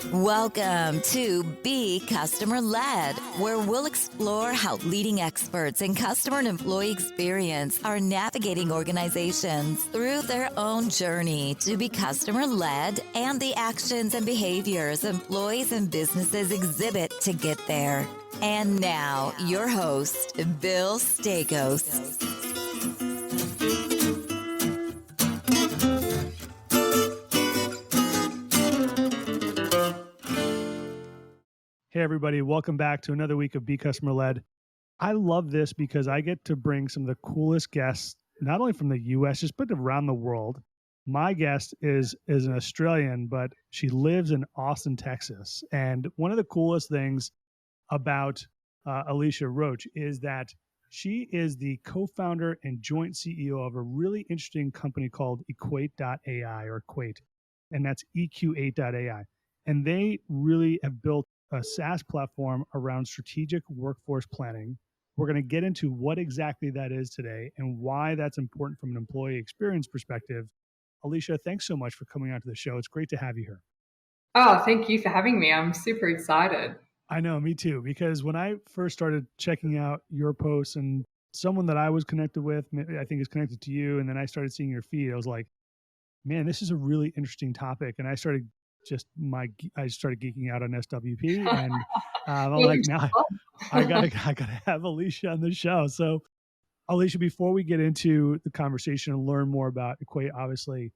Welcome to Be Customer Led, where we'll explore how leading experts in customer and employee experience are navigating organizations through their own journey to be customer led and the actions and behaviors employees and businesses exhibit to get there. And now, your host, Bill Staikos. Hey, everybody. Welcome back to another week of Be Customer Led. I love this because I get to bring some of the coolest guests, not only from the U.S., but around the world. My guest is an Australian, but she lives in Austin, Texas. And one of the coolest things about Alicia Roach is that she is the co-founder and joint CEO of a really interesting company called Equate.ai or Equate, and that's EQ8.ai. And they really have built a SaaS platform around strategic workforce planning. We're going to get into what exactly that is today and why that's important from an employee experience perspective. Alicia, thanks so much for coming out to the show. It's great to have you here. Oh, thank you for having me. I'm super excited. I know, me too, because when I first started checking out your posts and someone that I was connected with, I think is connected to you, and then I started seeing your feed, I was like, man, this is a really interesting topic. And I started geeking out on SWP, and I'm like, now I gotta have Alicia on the show. So, Alicia, before we get into the conversation and learn more about Equate, obviously,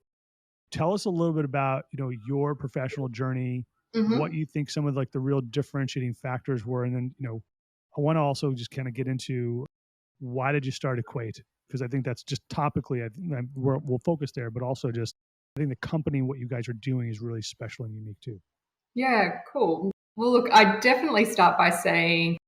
tell us a little bit about your professional journey, what you think some of the real differentiating factors were, and then I want to also just kind of get into why did you start Equate, because I think that's just topically, I think we'll focus there, but also just I think the company, what you guys are doing is really special and unique too. Yeah, cool. Well, look, I'd definitely start by saying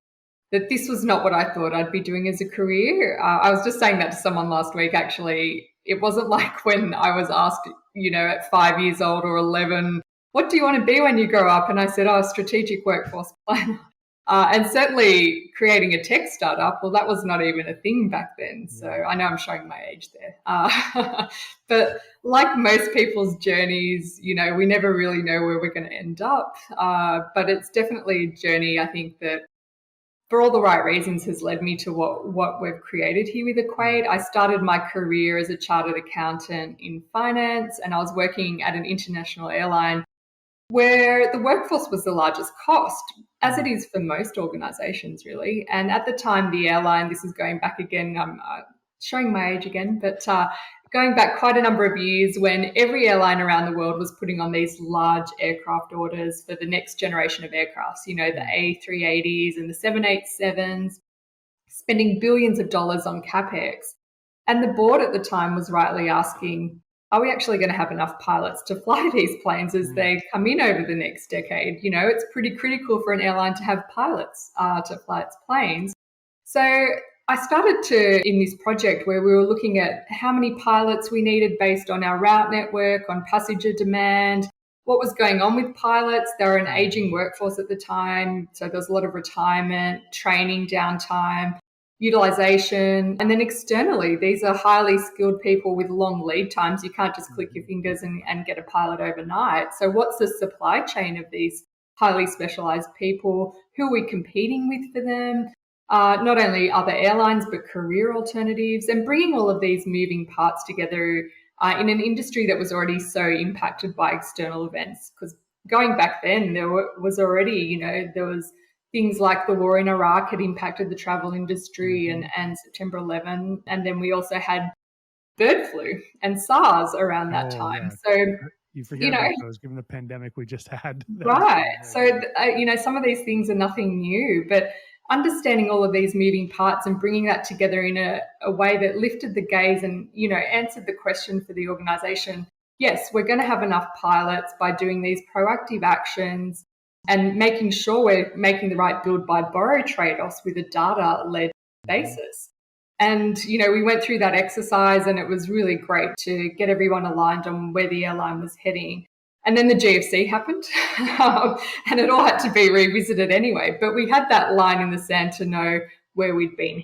that this was not what I thought I'd be doing as a career. I was just saying that to someone last week, actually. It wasn't like when I was asked, at 5 years old or 11, what do you want to be when you grow up? And I said, oh, strategic workforce planner. And certainly creating a tech startup, well, that was not even a thing back then. So I know I'm showing my age there. But like most people's journeys, we never really know where we're going to end up. But it's definitely a journey, I think, that for all the right reasons has led me to what we've created here with Equate. I started my career as a chartered accountant in finance, and I was working at an international airline where the workforce was the largest cost, as it is for most organizations, really. And at the time, the airline, this is going back again, I'm showing my age again, but going back quite a number of years when every airline around the world was putting on these large aircraft orders for the next generation of aircrafts, the A380s and the 787s, spending billions of dollars on CapEx. And the board at the time was rightly asking, are we actually going to have enough pilots to fly these planes as they come in over the next decade? It's pretty critical for an airline to have pilots to fly its planes. So I started in this project where we were looking at how many pilots we needed based on our route network, on passenger demand, what was going on with pilots. They were an aging workforce at the time, so there was a lot of retirement, training downtime, utilization. And then externally, these are highly skilled people with long lead times. You can't just click your fingers and get a pilot overnight. So what's the supply chain of these highly specialized people? Who are we competing with for them? Not only other airlines, but career alternatives, and bringing all of these moving parts together in an industry that was already so impacted by external events. Because going back then, there was already, there was things like the war in Iraq had impacted the travel industry and September 11. And then we also had bird flu and SARS around that time. Yeah. So you forget about those, given the pandemic we just had. Right. So, some of these things are nothing new, but understanding all of these moving parts and bringing that together in a way that lifted the gaze and, answered the question for the organization. Yes, we're going to have enough pilots by doing these proactive actions and making sure we're making the right build, buy, borrow trade-offs with a data-led basis. And, we went through that exercise and it was really great to get everyone aligned on where the airline was heading. And then the GFC happened and it all had to be revisited anyway. But we had that line in the sand to know where we'd been,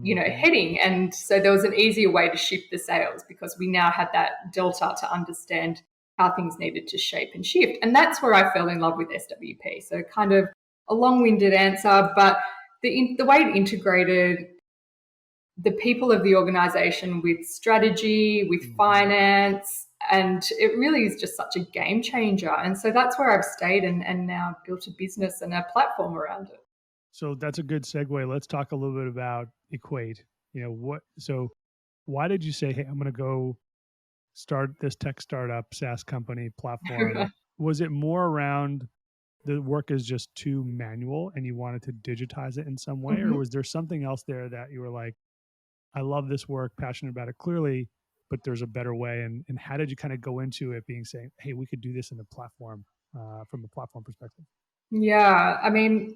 heading. And so there was an easier way to shift the sails because we now had that delta to understand how things needed to shape and shift. And that's where I fell in love with SWP. So kind of a long-winded answer, but the way it integrated the people of the organization with strategy, with finance, and it really is just such a game changer. And so that's where I've stayed and now built a business and a platform around it. So that's a good segue. Let's talk a little bit about Equate. So why did you say, hey, I'm going to go start this tech startup SaaS company platform? Was it more around the work is just too manual and you wanted to digitize it in some way? Or was there something else there that you were like, I love this work, passionate about it clearly, but there's a better way? And how did you kind of go into it being saying, hey, we could do this in the platform from a platform perspective? Yeah, I mean,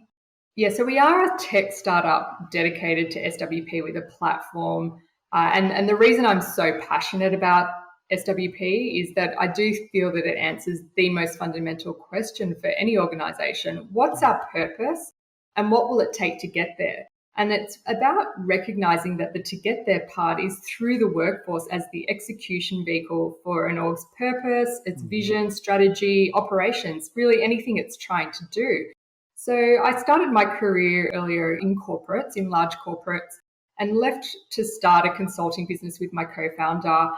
so we are a tech startup dedicated to SWP with a platform. And the reason I'm so passionate about SWP is that I do feel that it answers the most fundamental question for any organization. What's our purpose and what will it take to get there? And it's about recognizing that the to get there part is through the workforce as the execution vehicle for an org's purpose, its vision, strategy, operations, really anything it's trying to do. So I started my career earlier in corporates, in large corporates, and left to start a consulting business with my co-founder.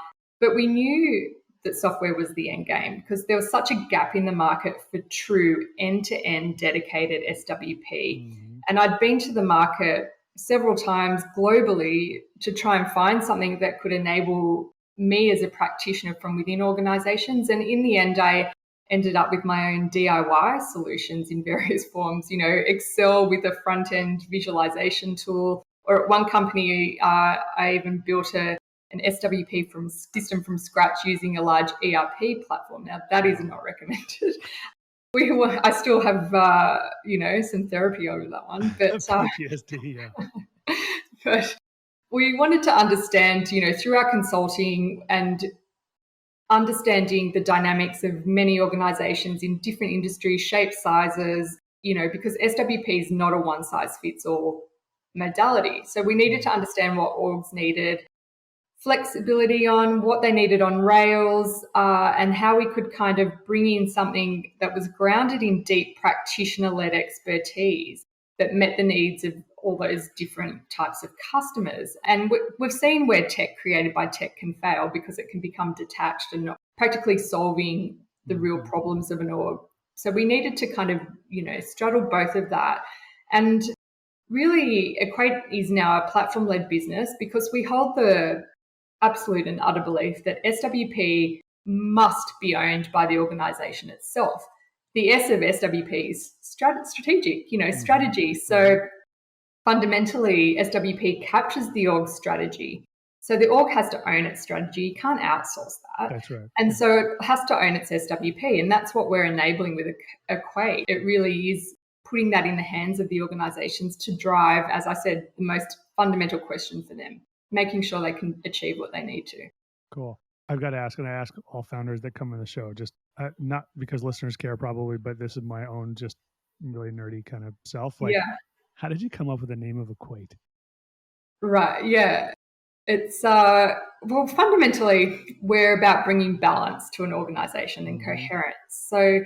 But we knew that software was the end game because there was such a gap in the market for true end-to-end dedicated SWP. And I'd been to the market several times globally to try and find something that could enable me as a practitioner from within organizations. And in the end, I ended up with my own DIY solutions in various forms, Excel with a front-end visualization tool. Or at one company, I even built an SWP system from scratch using a large ERP platform. Now, that is not recommended. I still have, some therapy over that one. But PTSD, yeah. But we wanted to understand, through our consulting and understanding the dynamics of many organizations in different industries, shapes, sizes, because SWP is not a one-size-fits-all modality. So we needed to understand what orgs needed, flexibility on what they needed on Rails, and how we could kind of bring in something that was grounded in deep practitioner-led expertise that met the needs of all those different types of customers. And we've seen where tech created by tech can fail because it can become detached and not practically solving the real problems of an org. So we needed to kind of, straddle both of that. And really, Equate is now a platform-led business because we hold the absolute and utter belief that SWP must be owned by the organization itself. The S of SWP is strategic, strategy. So fundamentally, SWP captures the org strategy. So the org has to own its strategy. You can't outsource that. That's right. And so it has to own its SWP. And that's what we're enabling with Equate. It really is putting that in the hands of the organizations to drive, as I said, the most fundamental question for them, making sure they can achieve what they need to. Cool. I've got to ask, and I ask all founders that come on the show, just not because listeners care probably, but this is my own just really nerdy kind of self. How did you come up with the name of Equate? Right. Yeah. It's, fundamentally, we're about bringing balance to an organization and coherence. So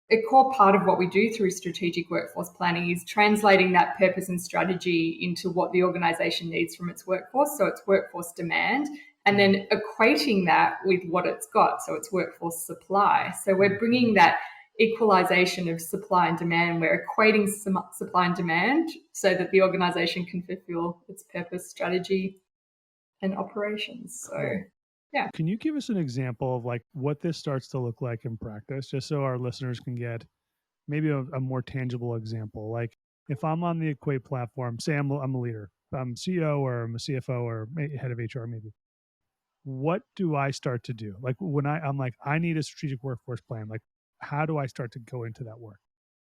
a core part of what we do through strategic workforce planning is translating that purpose and strategy into what the organization needs from its workforce. So it's workforce demand, and then equating that with what it's got. So it's workforce supply. So we're bringing that equalization of supply and demand. We're equating supply and demand so that the organization can fulfill its purpose, strategy, and operations. So, yeah. Can you give us an example of what this starts to look like in practice, just so our listeners can get maybe a more tangible example? Like if I'm on the Equate platform, say I'm a leader, I'm CEO or I'm a CFO or head of HR maybe. What do I start to do? Like when I'm like, I need a strategic workforce plan. Like how do I start to go into that work?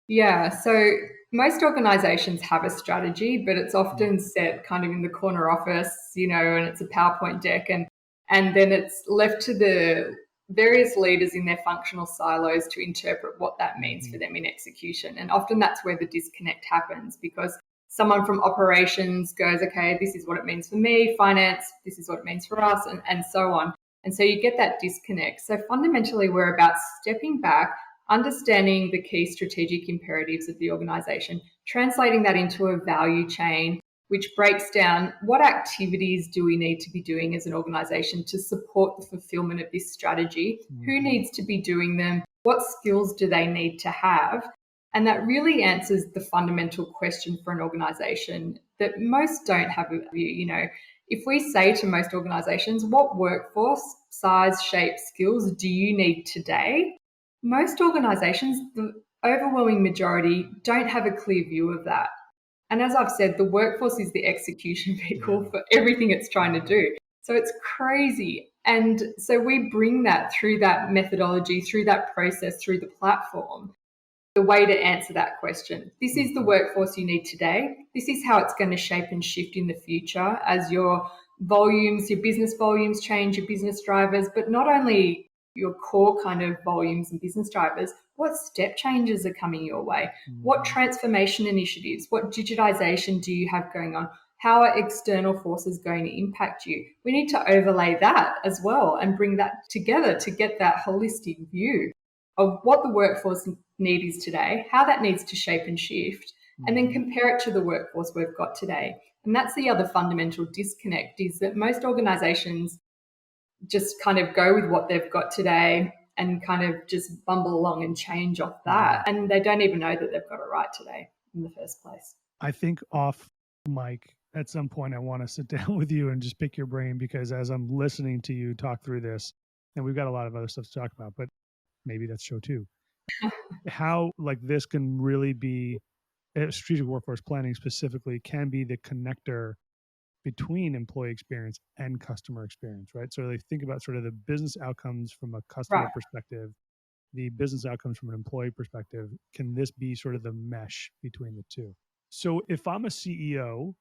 Yeah, so most organizations have a strategy, but it's often set kind of in the corner office, and it's a PowerPoint deck, and then it's left to the various leaders in their functional silos to interpret what that means for them in execution. And often that's where the disconnect happens because someone from operations goes, okay, this is what it means for me, finance, this is what it means for us, and so on. And so you get that disconnect. So fundamentally, we're about stepping back, understanding the key strategic imperatives of the organization, translating that into a value chain, which breaks down what activities do we need to be doing as an organization to support the fulfillment of this strategy, who needs to be doing them, what skills do they need to have. And that really answers the fundamental question for an organization that most don't have a view. You know, if we say to most organizations, what workforce, size, shape, skills do you need today? Most organizations, the overwhelming majority, don't have a clear view of that. And as I've said, the workforce is the execution vehicle for everything it's trying to do. So it's crazy. And so we bring that through that methodology, through that process, through the platform, the way to answer that question. This is the workforce you need today. This is how it's going to shape and shift in the future as your volumes, your business volumes change, your business drivers, but not only your core kind of volumes and business drivers, what step changes are coming your way? What transformation initiatives, what digitization do you have going on? How are external forces going to impact you? We need to overlay that as well and bring that together to get that holistic view of what the workforce need is today, how that needs to shape and shift, and then compare it to the workforce we've got today. And that's the other fundamental disconnect, is that most organizations just kind of go with what they've got today and kind of just bumble along and change off that. And they don't even know that they've got it right today in the first place. I think off mic, at some point, I want to sit down with you and just pick your brain, because as I'm listening to you talk through this, and we've got a lot of other stuff to talk about, but maybe that's show two, how like this can really be, strategic workforce planning specifically can be the connector between employee experience and customer experience, right? So they think about sort of the business outcomes from a customer perspective, the business outcomes from an employee perspective. Can this be sort of the mesh between the two? So if I'm a CEO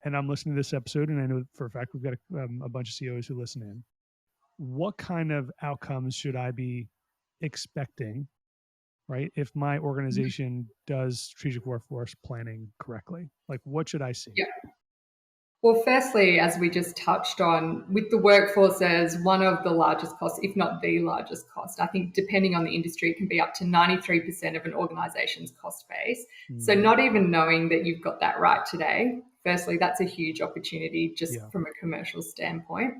and I'm listening to this episode, and I know for a fact we've got a bunch of CEOs who listen in, what kind of outcomes should I be expecting, right, if my organization does strategic workforce planning correctly? Like, what should I see? Yeah. Well, firstly, as we just touched on, with the workforce as one of the largest costs, if not the largest cost, I think depending on the industry, it can be up to 93% of an organization's cost base. So not even knowing that you've got that right today, firstly, that's a huge opportunity just from a commercial standpoint.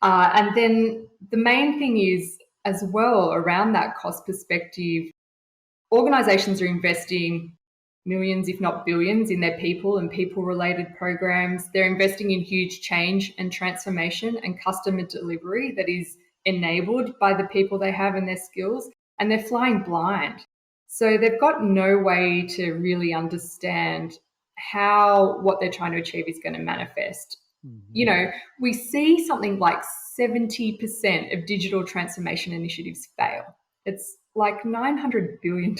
And then the main thing is as well around that cost perspective, organizations are investing millions, if not billions, in their people and people-related programs. They're investing in huge change and transformation and customer delivery that is enabled by the people they have and their skills, and they're flying blind. So they've got no way to really understand how what they're trying to achieve is going to manifest. You know, we see something like 70% of digital transformation initiatives fail. It's like $900 billion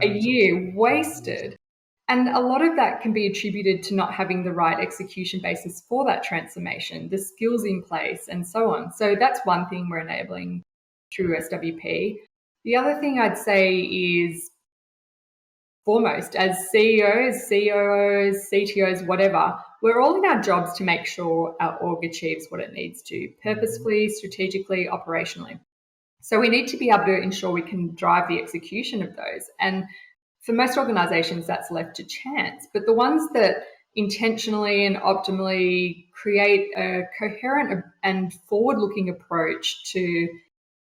a year wasted. And a lot of that can be attributed to not having the right execution basis for that transformation, the skills in place, and so on. So that's one thing we're enabling through SWP. The other thing I'd say is, foremost, as CEOs, COOs, CTOs, whatever, we're all in our jobs to make sure our org achieves what it needs to, purposefully, strategically, operationally. So we need to be able to ensure we can drive the execution of those. And for most organizations, that's left to chance. But the ones that intentionally and optimally create a coherent and forward-looking approach to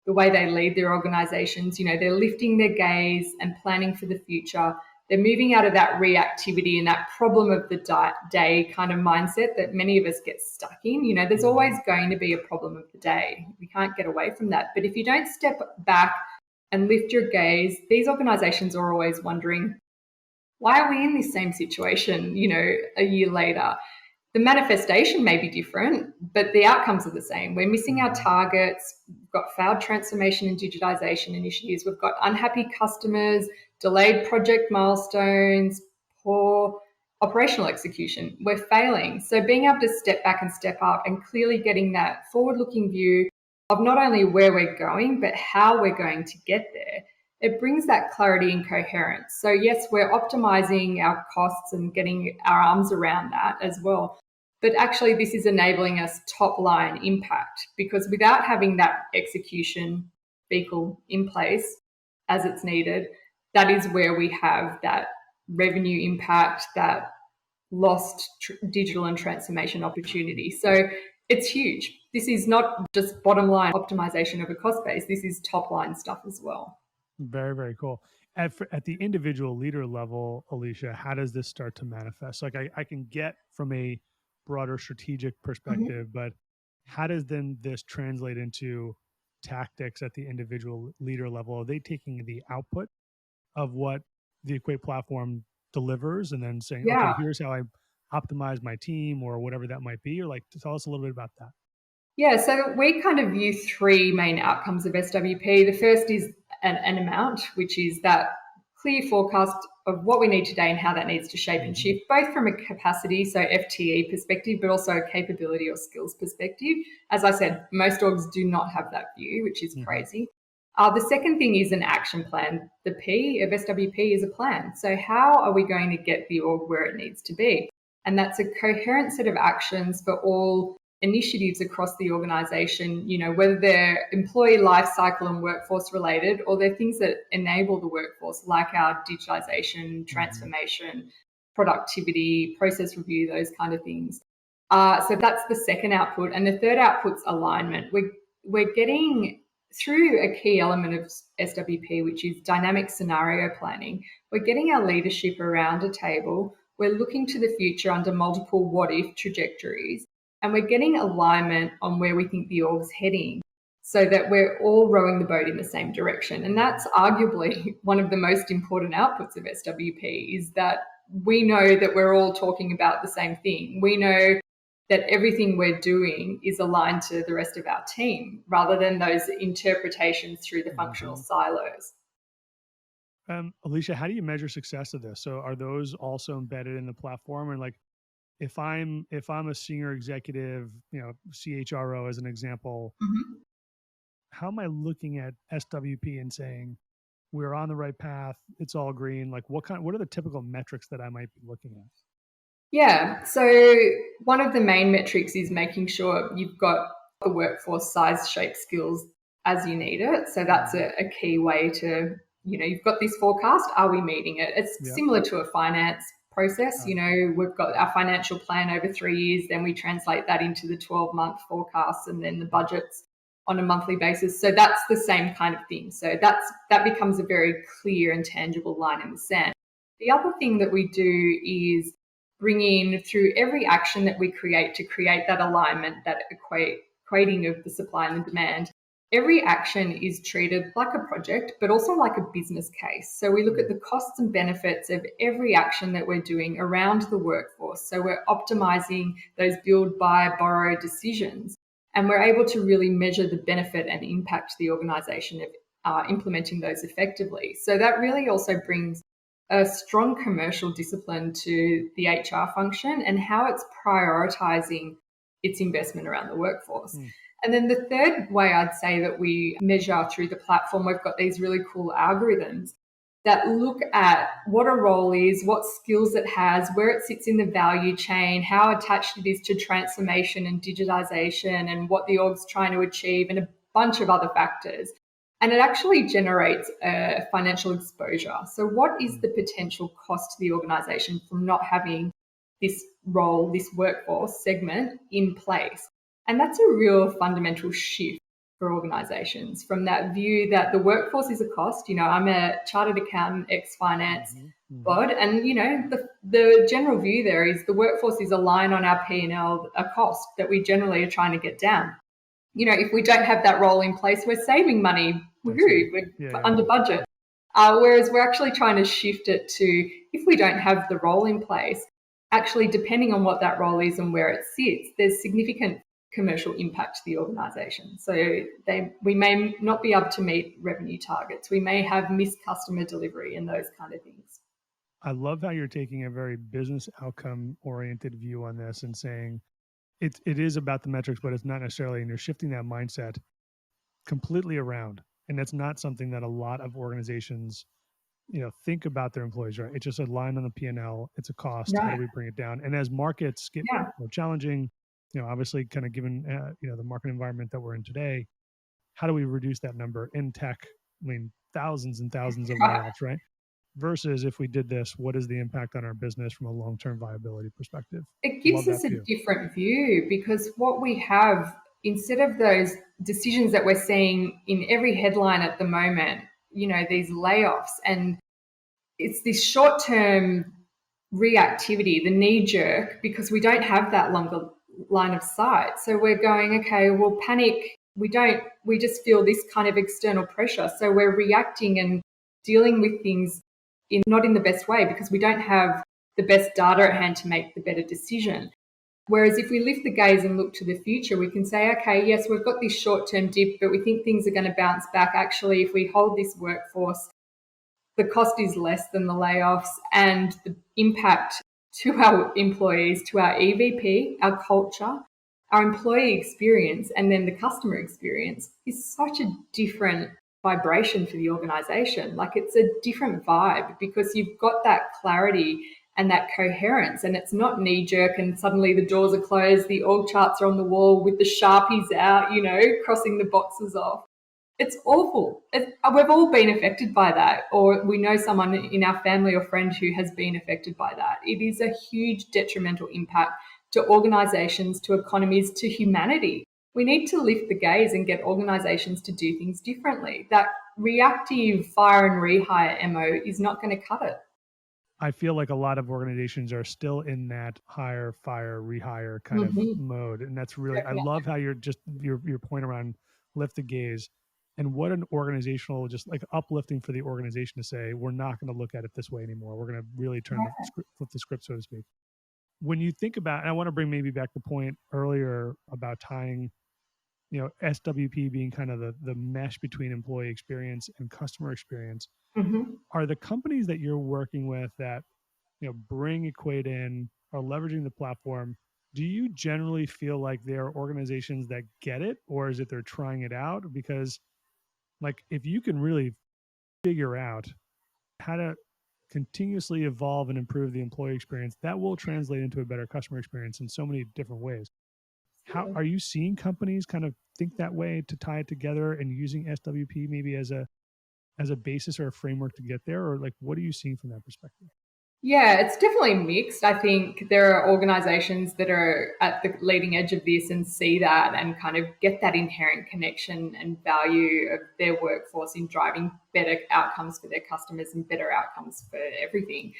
the way they lead their organizations, you know, they're lifting their gaze and planning for the future. They're moving out of that reactivity and that problem of the day kind of mindset that many of us get stuck in. You know, there's always going to be a problem of the day. We can't get away from that. But if you don't step back and lift your gaze, these organizations are always wondering, why are we in this same situation, you know, a year later? The manifestation may be different, but the outcomes are the same. We're missing our targets. We've got failed transformation and digitization initiatives. We've got unhappy customers, delayed project milestones, poor operational execution. We're failing. So being able to step back and step up and clearly getting that forward-looking view of not only where we're going, but how we're going to get there, it brings that clarity and coherence. So yes, we're optimizing our costs and getting our arms around that as well. but actually this is enabling us top line impact, because without having that execution vehicle in place as it's needed, that is where we have that revenue impact, that lost digital and transformation opportunity. So it's huge. This is not just bottom line optimization of a cost base. This is top line stuff as well. Very, very cool. At the individual leader level, Alicia, how does this start to manifest? Like I can get from a broader strategic perspective, but how does then this translate into tactics at the individual leader level? Are they taking the output of what the Equate platform delivers and then saying, okay, here's how I optimize my team or whatever that might be? Or like, tell us a little bit about that. Yeah, so we kind of view three main outcomes of SWP. The first is an amount, which is that clear forecast of what we need today and how that needs to shape and shift, both from a capacity, so FTE perspective, but also a capability or skills perspective. As I said, most orgs do not have that view, which is crazy. The second thing is an action plan. The P of SWP is a plan. So how are we going to get the org where it needs to be? And that's a coherent set of actions for all initiatives across the organization, you know, whether they're employee life cycle and workforce related, or they're things that enable the workforce, like our digitalization, transformation, productivity, process review, those kind of things. So that's the second output. And the third output's alignment. We're getting through a key element of SWP, which is dynamic scenario planning. We're getting our leadership around a table. We're looking to the future under multiple what-if trajectories. And we're getting alignment on where we think the org's heading, so that we're all rowing the boat in the same direction. And that's arguably one of the most important outputs of SWP, is that we know that we're all talking about the same thing. We know that everything we're doing is aligned to the rest of our team, rather than those interpretations through the functional silos. Alicia, how do you measure success of this? So are those also embedded in the platform? And like, if I'm a senior executive, you know, CHRO as an example, how am I looking at SWP and saying we're on the right path, it's all green? Like what are the typical metrics that I might be looking at? Yeah, so one of the main metrics is making sure you've got the workforce size, shape, skills as you need it. So that's a key way to, you know, you've got this forecast, are we meeting it? It's similar to a finance process. You know, we've got our financial plan over 3 years, then we translate that into the 12-month forecasts and then the budgets on a monthly basis. So that's the same kind of thing. So that becomes a very clear and tangible line in the sand. The other thing that we do is bring in, through every action that we create to create that alignment, that equating of the supply and the demand, every action is treated like a project, but also like a business case. So we look at the costs and benefits of every action that we're doing around the workforce. So we're optimizing those build, buy, borrow decisions. And we're able to really measure the benefit and impact to the organization of implementing those effectively. So that really also brings a strong commercial discipline to the HR function and how it's prioritizing its investment around the workforce. And then the third way I'd say that we measure through the platform, we've got these really cool algorithms that look at what a role is, what skills it has, where it sits in the value chain, how attached it is to transformation and digitization, and what the org's trying to achieve, and a bunch of other factors. And it actually generates a financial exposure. So what is the potential cost to the organization from not having this role, this workforce segment in place? And that's a real fundamental shift for organizations, from that view that the workforce is a cost. You know, I'm a chartered accountant, ex-finance bod, and, you know, the general view there is the workforce is a line on our P&L, a cost that we generally are trying to get down. You know, if we don't have that role in place, we're saving money. We're under budget. Whereas we're actually trying to shift it to, if we don't have the role in place, actually, depending on what that role is and where it sits, there's significant commercial impact to the organisation. So we may not be able to meet revenue targets. We may have missed customer delivery and those kind of things. I love how you're taking a very business outcome oriented view on this and saying it is about the metrics, but it's not necessarily, and you're shifting that mindset completely around. And that's not something that a lot of organizations think about their employees, right? It's just a line on the P&L. It's a cost. How do Right. we bring it down? And as markets get Yeah. more challenging, obviously kind of given, the market environment that we're in today, how do we reduce that number in tech? I mean, thousands and thousands of Right. layoffs, right? Versus if we did this, what is the impact on our business from a long-term viability perspective? It Love gives that us a view. different view because what we have, instead of those decisions that we're seeing in every headline at the moment, these layoffs, and it's this short term reactivity, the knee jerk, because we don't have that longer line of sight. So we're going, okay, we'll panic. We just feel this kind of external pressure. So we're reacting and dealing with things not in the best way because we don't have the best data at hand to make the better decision. Whereas if we lift the gaze and look to the future, we can say, okay, yes, we've got this short term dip, but we think things are going to bounce back. Actually, if we hold this workforce, the cost is less than the layoffs, and the impact to our employees, to our EVP, our culture, our employee experience, and then the customer experience is such a different vibration for the organization. Like it's a different vibe because you've got that clarity and that coherence, and it's not knee jerk and suddenly the doors are closed, the org charts are on the wall with the Sharpies out, crossing the boxes off. It's awful. We've all been affected by that, or we know someone in our family or friend who has been affected by that. It is a huge detrimental impact to organizations, to economies, to humanity. We need to lift the gaze and get organizations to do things differently. That reactive fire and rehire MO is not going to cut it. I feel like a lot of organizations are still in that hire, fire, rehire kind of mode. And that's really, I love how you're just, your point around lift the gaze and what an organizational, just like uplifting for the organization to say, we're not going to look at it this way anymore. We're going to really flip the script, so to speak. When you think about, and I want to bring maybe back the point earlier about tying, SWP being kind of the mesh between employee experience and customer experience. Are the companies that you're working with that, bring Equate in, are leveraging the platform, do you generally feel like they're organizations that get it, or is it they're trying it out? Because like, if you can really figure out how to continuously evolve and improve the employee experience, that will translate into a better customer experience in so many different ways. How are you seeing companies kind of think that way to tie it together and using SWP maybe as a basis or a framework to get there? Or like, what are you seeing from that perspective? Yeah, it's definitely mixed. I think there are organizations that are at the leading edge of this and see that and kind of get that inherent connection and value of their workforce in driving better outcomes for their customers and better outcomes for everything.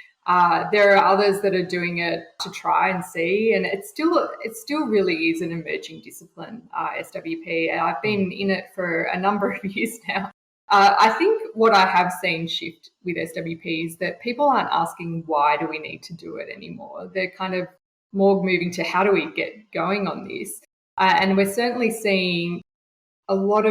There are others that are doing it to try and see, and it still really is an emerging discipline, SWP. I've been in it for a number of years now. I think what I have seen shift with SWP is that people aren't asking why do we need to do it anymore. They're kind of more moving to how do we get going on this. And we're certainly seeing a lot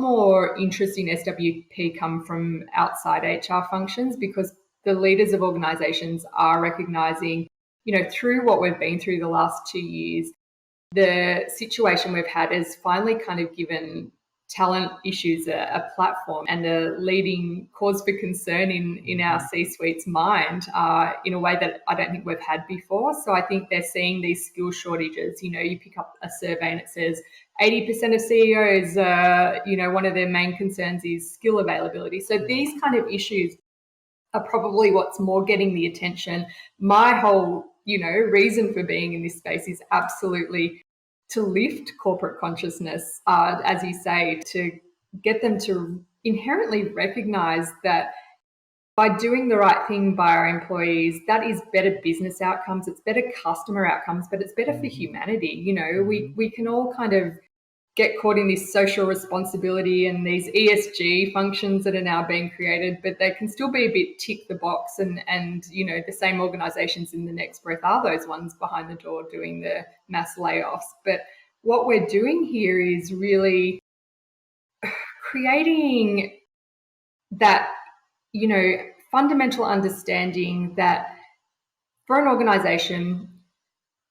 more interest in SWP come from outside HR functions because the leaders of organizations are recognizing, through what we've been through the last 2 years, the situation we've had has finally kind of given talent issues a platform and a leading cause for concern in our C-suite's mind in a way that I don't think we've had before. So I think they're seeing these skill shortages. You pick up a survey and it says 80% of CEOs, one of their main concerns is skill availability. So these kind of issues are probably what's more getting the attention. My whole, reason for being in this space is absolutely to lift corporate consciousness, as you say, to get them to inherently recognize that by doing the right thing by our employees, that is better business outcomes, it's better customer outcomes, but it's better for humanity. We can all kind of get caught in this social responsibility and these ESG functions that are now being created, but they can still be a bit tick the box and the same organizations in the next breath are those ones behind the door doing the mass layoffs. But what we're doing here is really creating that, fundamental understanding that for an organization,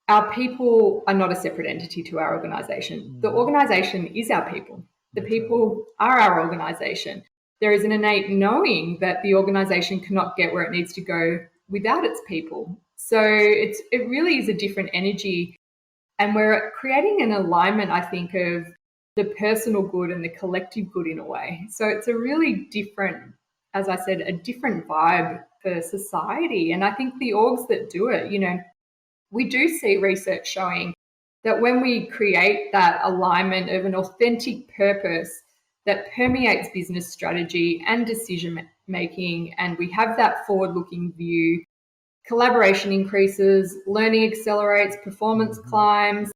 our people are not a separate entity to our organization. The organization is our people. The people are our organization. there is an innate knowing that the organization cannot get where it needs to go without its people. So it really is a different energy. And we're creating an alignment, I think, of the personal good and the collective good in a way. So it's a really different, as I said, a different vibe for society. And I think the orgs that do it, we do see research showing that when we create that alignment of an authentic purpose that permeates business strategy and decision making, and we have that forward looking view, collaboration increases, learning accelerates, performance climbs.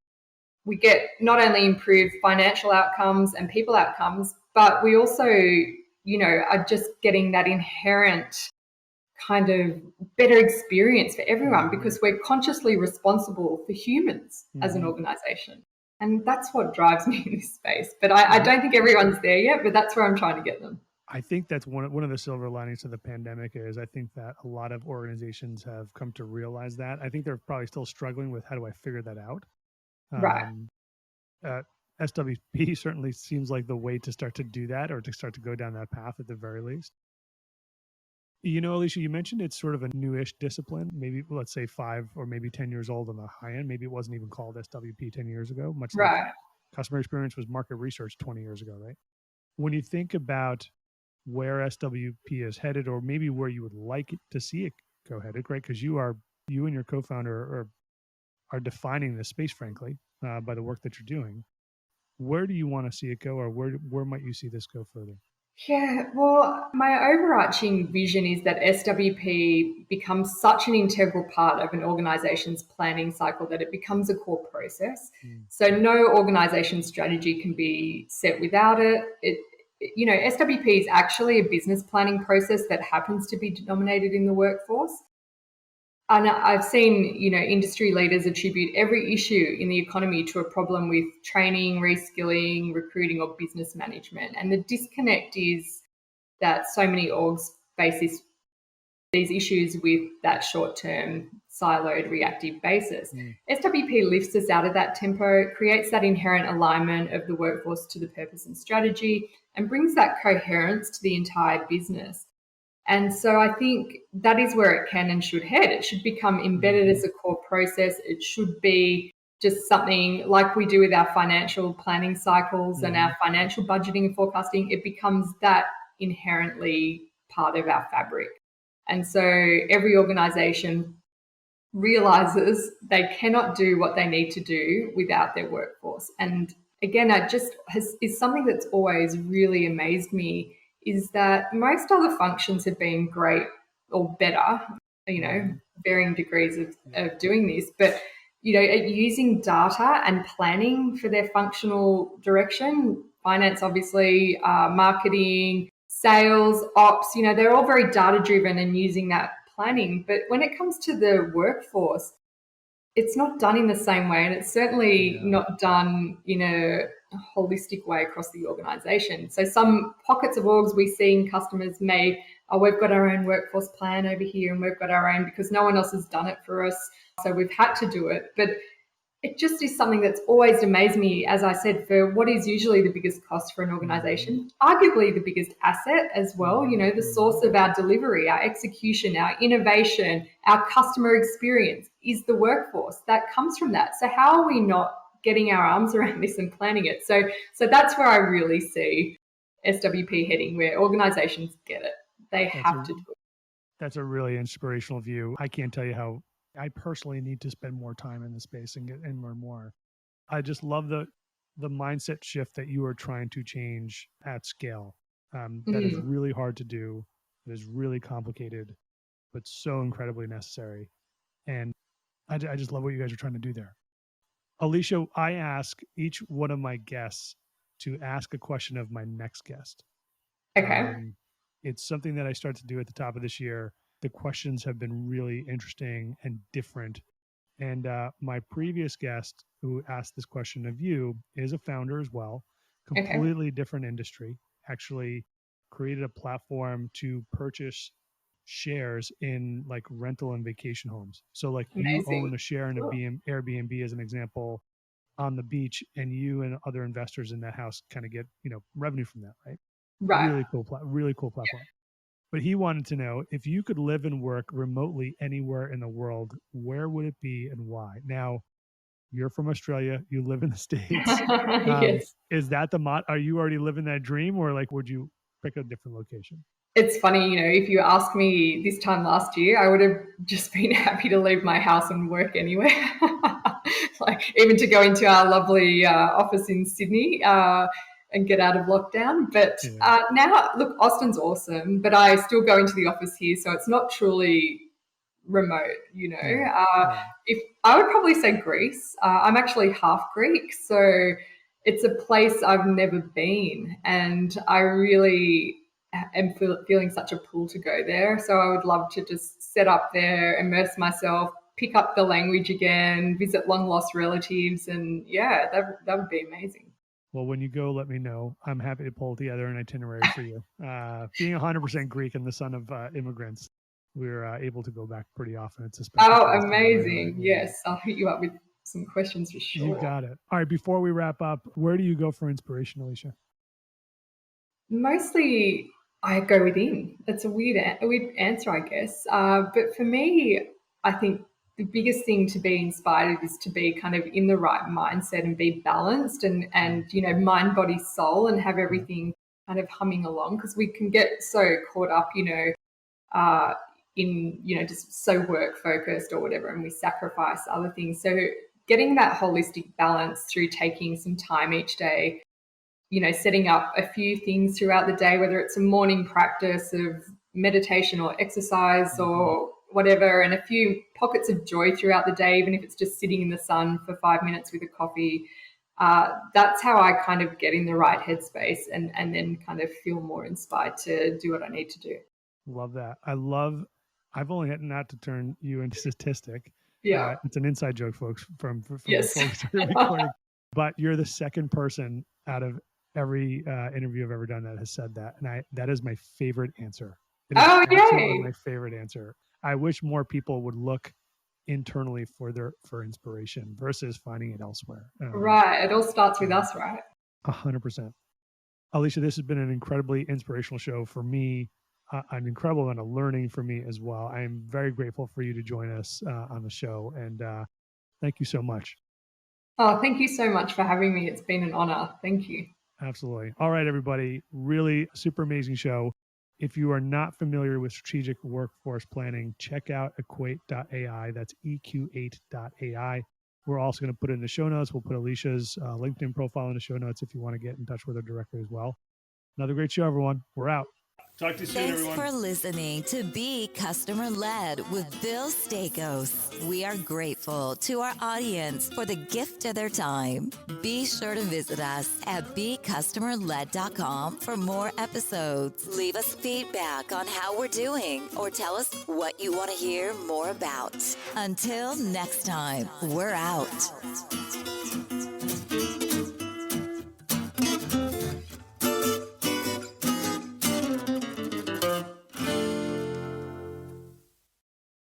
We get not only improved financial outcomes and people outcomes, but we also, are just getting that inherent kind of better experience for everyone because we're consciously responsible for humans as an organization. And that's what drives me in this space. But I don't think everyone's there yet, but that's where I'm trying to get them. I think that's one of the silver linings to the pandemic is I think that a lot of organizations have come to realize that. I think they're probably still struggling with how do I figure that out. Right. SWP certainly seems like the way to start to do that or to start to go down that path at the very least. Alicia, you mentioned it's sort of a newish discipline, maybe let's say 5 or maybe 10 years old on the high end. Maybe it wasn't even called SWP 10 years ago, much like customer experience was market research 20 years ago, right? When you think about where SWP is headed or maybe where you would like to see it go headed, right? Because you and your co-founder are defining this space, frankly, by the work that you're doing. Where do you want to see it go or where might you see this go further? Yeah, well, my overarching vision is that SWP becomes such an integral part of an organization's planning cycle that it becomes a core process. So no organization strategy can be set without it. SWP is actually a business planning process that happens to be denominated in the workforce. And I've seen, industry leaders attribute every issue in the economy to a problem with training, reskilling, recruiting, or business management. And the disconnect is that so many orgs face these issues with that short-term, siloed, reactive basis. SWP lifts us out of that tempo, creates that inherent alignment of the workforce to the purpose and strategy, and brings that coherence to the entire business. And so I think that is where it can and should head. It should become embedded as a core process. It should be just something like we do with our financial planning cycles and our financial budgeting and forecasting. It becomes that inherently part of our fabric. And so every organization realizes they cannot do what they need to do without their workforce. And again, is something that's always really amazed me is that most other functions have been great or better, varying degrees of doing this. But, using data and planning for their functional direction, finance, obviously, marketing, sales, ops, they're all very data driven and using that planning. But when it comes to the workforce, it's not done in the same way. And it's certainly not done in a holistic way across the organization. So some pockets of orgs we see in customers we've got our own workforce plan over here and we've got our own because no one else has done it for us. So we've had to do it. But it just is something that's always amazed me, as I said, for what is usually the biggest cost for an organization, arguably the biggest asset as well, the source of our delivery, our execution, our innovation, our customer experience is the workforce that comes from that. So how are we not getting our arms around this and planning it? So that's where I really see SWP heading, where organizations get it. They have to do it. That's a really inspirational view. I can't tell you how I personally need to spend more time in the space and learn more. I just love the mindset shift that you are trying to change at scale. That is really hard to do. It is really complicated, but so incredibly necessary. And I just love what you guys are trying to do there. Alicia, I ask each one of my guests to ask a question of my next guest. Okay. It's something that I start to do at the top of this year. The questions have been really interesting and different. And my previous guest who asked this question of you is a founder as well, completely different industry, actually created a platform to purchase shares in like rental and vacation homes. So like you own a share in Airbnb as an example on the beach and you and other investors in that house kind of get, revenue from that, right? Right. Really cool platform. But he wanted to know if you could live and work remotely anywhere in the world, where would it be and why? Now, you're from Australia. You live in the States. Yes. Is that are you already living that dream, or like, would you pick a different location? It's funny, if you asked me this time last year, I would have just been happy to leave my house and work anywhere. Like even to go into our lovely office in Sydney and get out of lockdown. But now, look, Austin's awesome, but I still go into the office here, so it's not truly remote. If I would probably say Greece. I'm actually half Greek, so it's a place I've never been, and I really am feeling such a pull to go there. So I would love to just set up there, immerse myself, pick up the language again, visit long lost relatives, and that would be amazing. Well, when you go, let me know. I'm happy to pull together an itinerary for you. Being 100% Greek and the son of immigrants, we're able to go back pretty often. It's a special amazing. Yes, I'll hit you up with some questions for sure. You got it. All right, before we wrap up, where do you go for inspiration, Alicia? Mostly I go within. That's a weird answer, I guess. But for me, I think the biggest thing to be inspired is to be kind of in the right mindset and be balanced and mind, body, soul, and have everything kind of humming along, because we can get so caught up, in just so work focused or whatever, and we sacrifice other things. So getting that holistic balance through taking some time each day, setting up a few things throughout the day, whether it's a morning practice of meditation or exercise or whatever, and a few pockets of joy throughout the day, even if it's just sitting in the sun for 5 minutes with a coffee. That's how I kind of get in the right headspace and then kind of feel more inspired to do what I need to do. Love that. I've only had, not to turn you into statistic. Yeah. It's an inside joke, folks, from yes. folks who are recording. But you're the second person out of every interview I've ever done that has said that. And that is my favorite answer. It is absolutely my favorite answer. I wish more people would look internally for inspiration versus finding it elsewhere. Right. It all starts with us, right? 100%. Alicia, this has been an incredibly inspirational show for me. An incredible amount of learning for me as well. I am very grateful for you to join us on the show, and thank you so much. Oh, thank you so much for having me. It's been an honor. Thank you. Absolutely. All right, everybody. Really super amazing show. If you are not familiar with strategic workforce planning, check out equate.ai. That's EQ8.ai. We're also going to put it in the show notes. We'll put Alicia's LinkedIn profile in the show notes if you want to get in touch with her directly as well. Another great show, everyone. We're out. Talk to you soon, Thanks everyone. for listening to Be Customer Led with Bill Stakos. We are grateful to our audience for the gift of their time. Be sure to visit us at becustomerled.com for more episodes. Leave us feedback on how we're doing or tell us what you want to hear more about. Until next time, we're out.